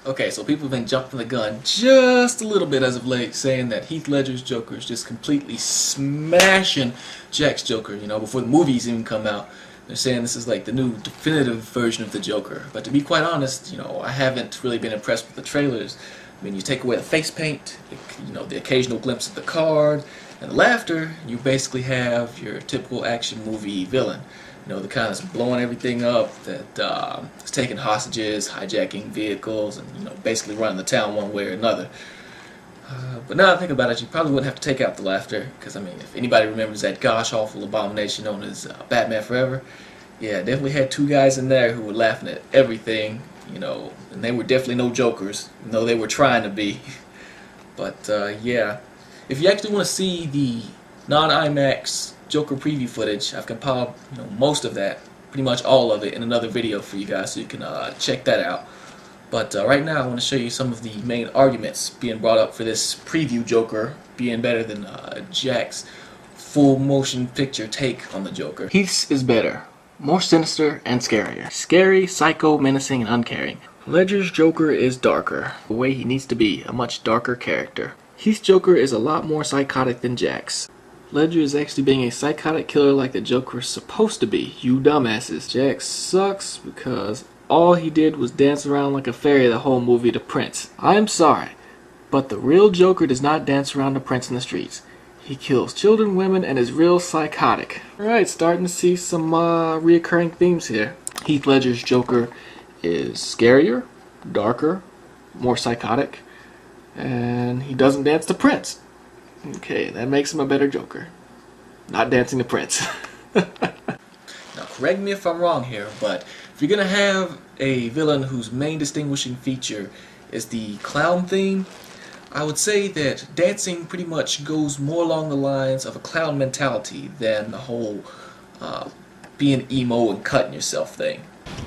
Okay, so people have been jumping the gun just a little bit as of late, saying that Heath Ledger's Joker is just completely smashing Jack's Joker, you know, before the movies even come out. They're saying this is like the new definitive version of the Joker. But to be quite honest, you know, I haven't really been impressed with the trailers. I mean, you take away the face paint, you know, the occasional glimpse of the card, and the laughter, you basically have your typical action movie villain. You know, the kind that's blowing everything up, that is taking hostages, hijacking vehicles, and, you know, basically running the town one way or another. But now that I think about it, you probably wouldn't have to take out the laughter, because, I mean, if anybody remembers that gosh-awful abomination known as Batman Forever, yeah, definitely had two guys in there who were laughing at everything, you know, and they were definitely no jokers, even though they were trying to be. But, yeah, if you actually want to see the non-IMAX Joker preview footage, I've compiled, you know, most of that, pretty much all of it, in another video for you guys, so you can check that out. But right now I want to show you some of the main arguments being brought up for this preview Joker being better than Jack's full motion picture take on the Joker. Heath's is better, more sinister and scarier. Scary, psycho, menacing, and uncaring. Ledger's Joker is darker, the way he needs to be, a much darker character. Heath's Joker is a lot more psychotic than Jack's. Ledger is actually being a psychotic killer like the Joker's supposed to be, you dumbasses. Jack sucks because all he did was dance around like a fairy the whole movie to Prince. I'm sorry, but the real Joker does not dance around to Prince in the streets. He kills children, women, and is real psychotic. Alright, starting to see some reoccurring themes here. Heath Ledger's Joker is scarier, darker, more psychotic, and he doesn't dance to Prince. Okay, that makes him a better Joker. Not dancing to Prince. Now, correct me if I'm wrong here, but if you're gonna have a villain whose main distinguishing feature is the clown theme, I would say that dancing pretty much goes more along the lines of a clown mentality than the whole being emo and cutting yourself thing.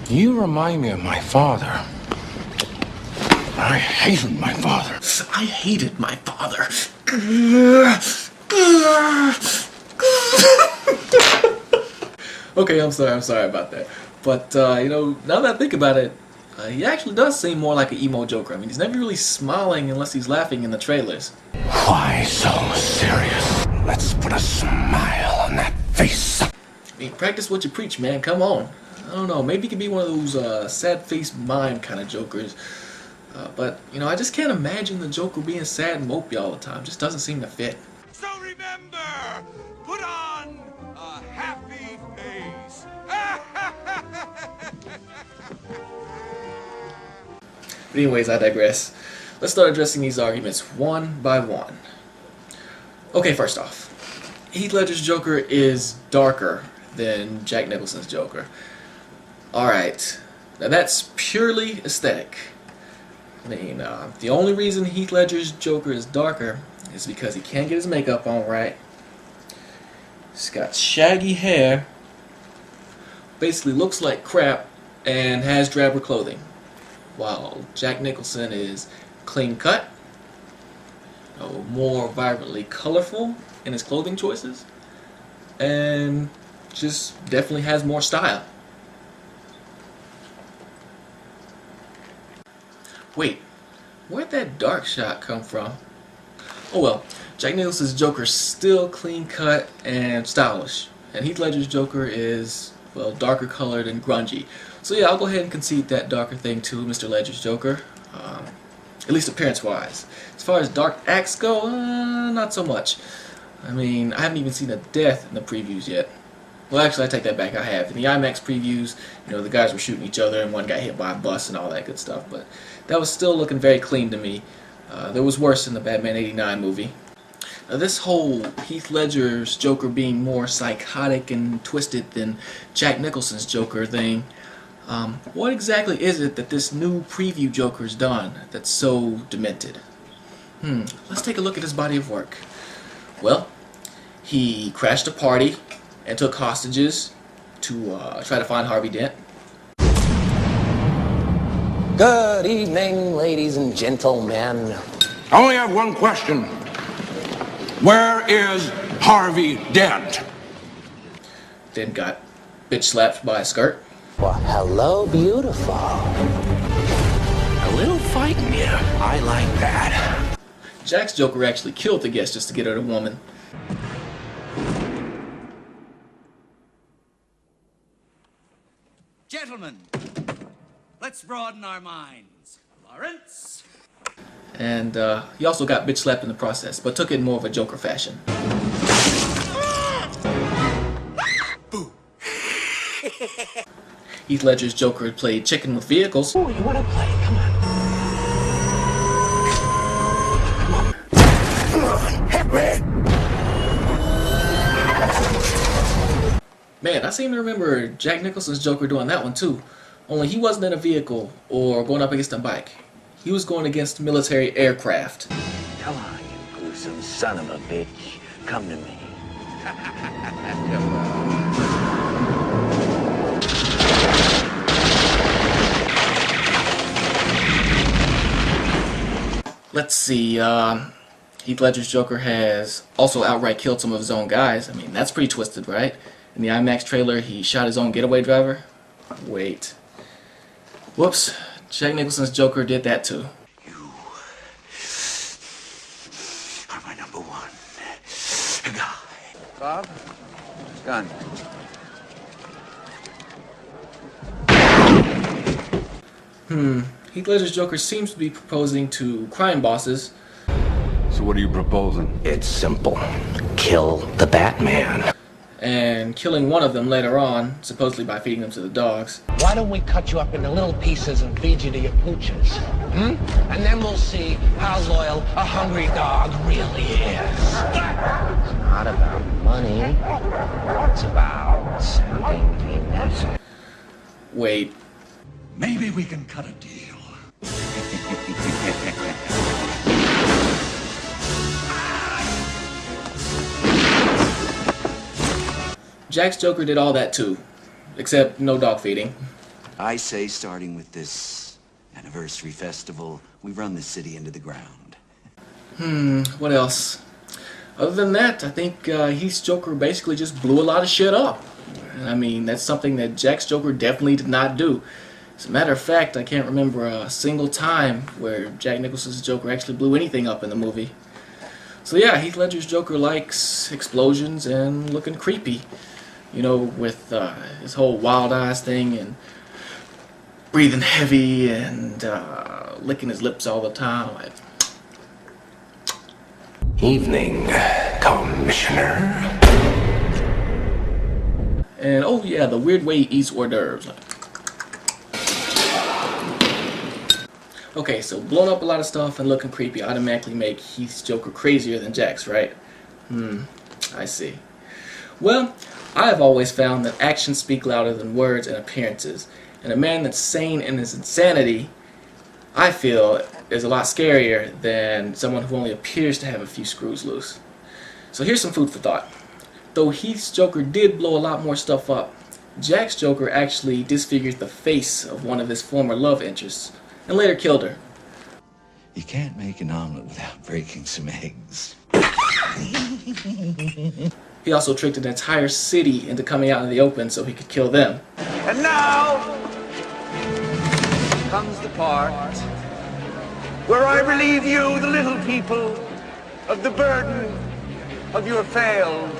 You remind me of my father. I hated my father. I hated my father. Okay, I'm sorry about that. But, you know, now that I think about it, he actually does seem more like an emo Joker. I mean, he's never really smiling unless he's laughing in the trailers. Why so serious? Let's put a smile on that face. I mean, practice what you preach, man. Come on. I don't know, maybe he could be one of those sad-faced mime kind of Jokers. But, you know, I just can't imagine the Joker being sad and mopey all the time. Just doesn't seem to fit. So remember, put on a happy face. But anyways, I digress. Let's start addressing these arguments one by one. Okay, first off, Heath Ledger's Joker is darker than Jack Nicholson's Joker. Alright, now that's purely aesthetic. I mean, the only reason Heath Ledger's Joker is darker is because he can't get his makeup on right. He's got shaggy hair, basically looks like crap, and has drabber clothing. While Jack Nicholson is clean cut, more vibrantly colorful in his clothing choices, and just definitely has more style. Wait, where'd that dark shot come from? Oh well, Jack Nicholson's Joker is still clean cut and stylish, and Heath Ledger's Joker is, well, darker colored and grungy. So yeah, I'll go ahead and concede that darker thing to Mr. Ledger's Joker, at least appearance-wise. As far as dark acts go, not so much. I mean, I haven't even seen a death in the previews yet. Well, actually, I take that back. I have. In the IMAX previews, you know, the guys were shooting each other and one got hit by a bus and all that good stuff. But that was still looking very clean to me. There was worse in the Batman '89 movie. Now, this whole Heath Ledger's Joker being more psychotic and twisted than Jack Nicholson's Joker thing, what exactly is it that this new preview Joker's done that's so demented? Let's take a look at his body of work. Well, he crashed a party and took hostages to try to find Harvey Dent. Good evening, ladies and gentlemen. I only have one question. Where is Harvey Dent? Then got bitch slapped by a skirt. Well, hello, beautiful. A little fighting you. I like that. Jack's Joker actually killed the guest just to get at a woman. Gentlemen, let's broaden our minds. Lawrence? And he also got bitch slapped in the process, but took it in more of a Joker fashion. Heath Ledger's Joker played chicken with vehicles. Oh, you want to play? Come on. Hit me! Man, I seem to remember Jack Nicholson's Joker doing that one too. Only he wasn't in a vehicle or going up against a bike. He was going against military aircraft. Come on, you gruesome son of a bitch. Come to me. Let's see, Heath Ledger's Joker has also outright killed some of his own guys. I mean, that's pretty twisted, right? In the IMAX trailer, he shot his own getaway driver. Wait. Whoops. Jack Nicholson's Joker did that too. You are my number one guy. Bob? Gun. Heath Ledger's Joker seems to be proposing to crime bosses. So what are you proposing? It's simple. Kill the Batman. And killing one of them later on, supposedly by feeding them to the dogs. Why don't we cut you up into little pieces and feed you to your pooches? And then we'll see how loyal a hungry dog really is. It's not about money. It's about something. Wait. Maybe we can cut a deal. Jack's Joker did all that too, except no dog feeding. I say, starting with this anniversary festival, we run the city into the ground. What else? Other than that, I think Heath's Joker basically just blew a lot of shit up. I mean, that's something that Jack's Joker definitely did not do. As a matter of fact, I can't remember a single time where Jack Nicholson's Joker actually blew anything up in the movie. So yeah, Heath Ledger's Joker likes explosions and looking creepy. You know, with his whole wild eyes thing and breathing heavy and licking his lips all the time. Like, Evening, Commissioner. and oh yeah, the weird way he eats hors d'oeuvres. Like, okay, so blowing up a lot of stuff and looking creepy automatically make Heath's Joker crazier than Jack's, right? I see. Well, I have always found that actions speak louder than words and appearances. And a man that's sane in his insanity, I feel, is a lot scarier than someone who only appears to have a few screws loose. So here's some food for thought. Though Heath's Joker did blow a lot more stuff up, Jack's Joker actually disfigured the face of one of his former love interests, and later killed her. You can't make an omelet without breaking some eggs. He also tricked an entire city into coming out in the open so he could kill them. And now comes the part where I relieve you, the little people, of the burden of your failed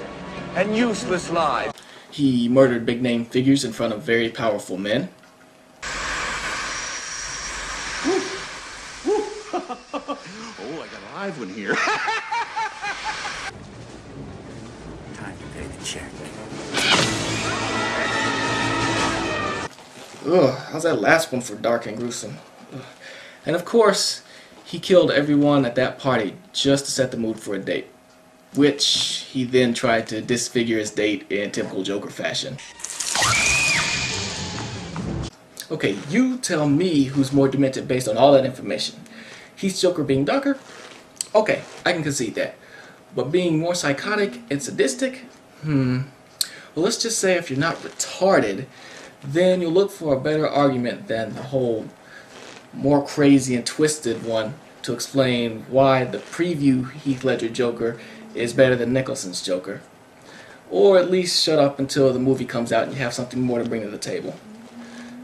and useless lives. He murdered big-name figures in front of very powerful men. Oh, I got a live one here. Time to pay the check. Ugh, how's that last one for dark and gruesome? Ugh. And of course, he killed everyone at that party just to set the mood for a date, which he then tried to disfigure his date in typical Joker fashion. Okay, you tell me who's more demented based on all that information. Heath's Joker being darker? Okay, I can concede that. But being more psychotic and sadistic? Well, let's just say if you're not retarded, then you'll look for a better argument than the whole more crazy and twisted one to explain why the preview Heath Ledger Joker is better than Nicholson's Joker. Or at least shut up until the movie comes out and you have something more to bring to the table.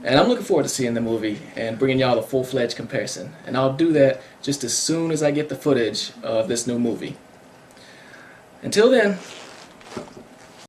And I'm looking forward to seeing the movie and bringing y'all a full-fledged comparison. And I'll do that just as soon as I get the footage of this new movie. Until then,